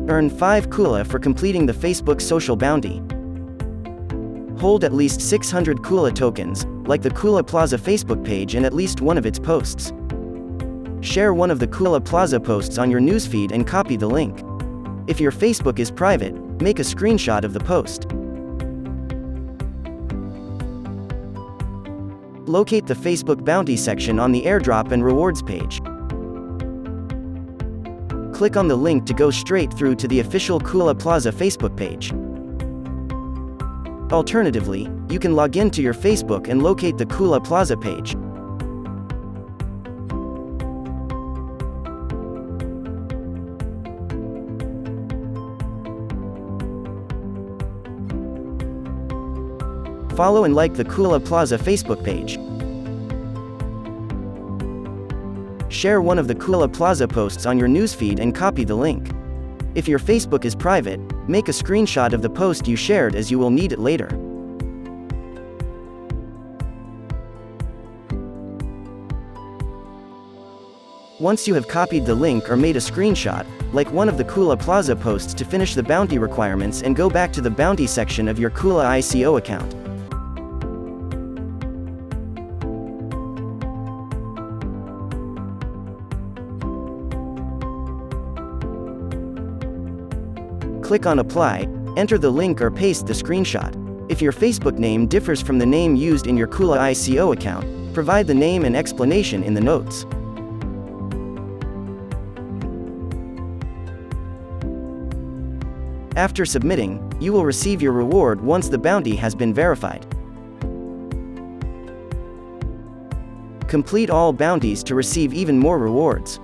Earn 5 KULA for completing the Facebook social bounty. Hold at least 600 KULA tokens, like the KULA Plaza Facebook page and at least one of its posts. Share one of the KULA Plaza posts on your newsfeed and copy the link. If your Facebook is private, make a screenshot of the post. Locate the Facebook bounty section on the airdrop and rewards page. Click on the link to go straight through to the official KULA Plaza Facebook page. Alternatively, you can log in to your Facebook and locate the KULA Plaza page. Follow and like the KULA Plaza Facebook page. Share one of the KULA Plaza posts on your newsfeed and copy the link. If your Facebook is private, make a screenshot of the post you shared as you will need it later. Once you have copied the link or made a screenshot, like one of the KULA Plaza posts to finish the bounty requirements and go back to the bounty section of your KULA ICO account. Click on Apply, enter the link or paste the screenshot. If your Facebook name differs from the name used in your KULA ICO account, provide the name and explanation in the notes. After submitting, you will receive your reward once the bounty has been verified. Complete all bounties to receive even more rewards.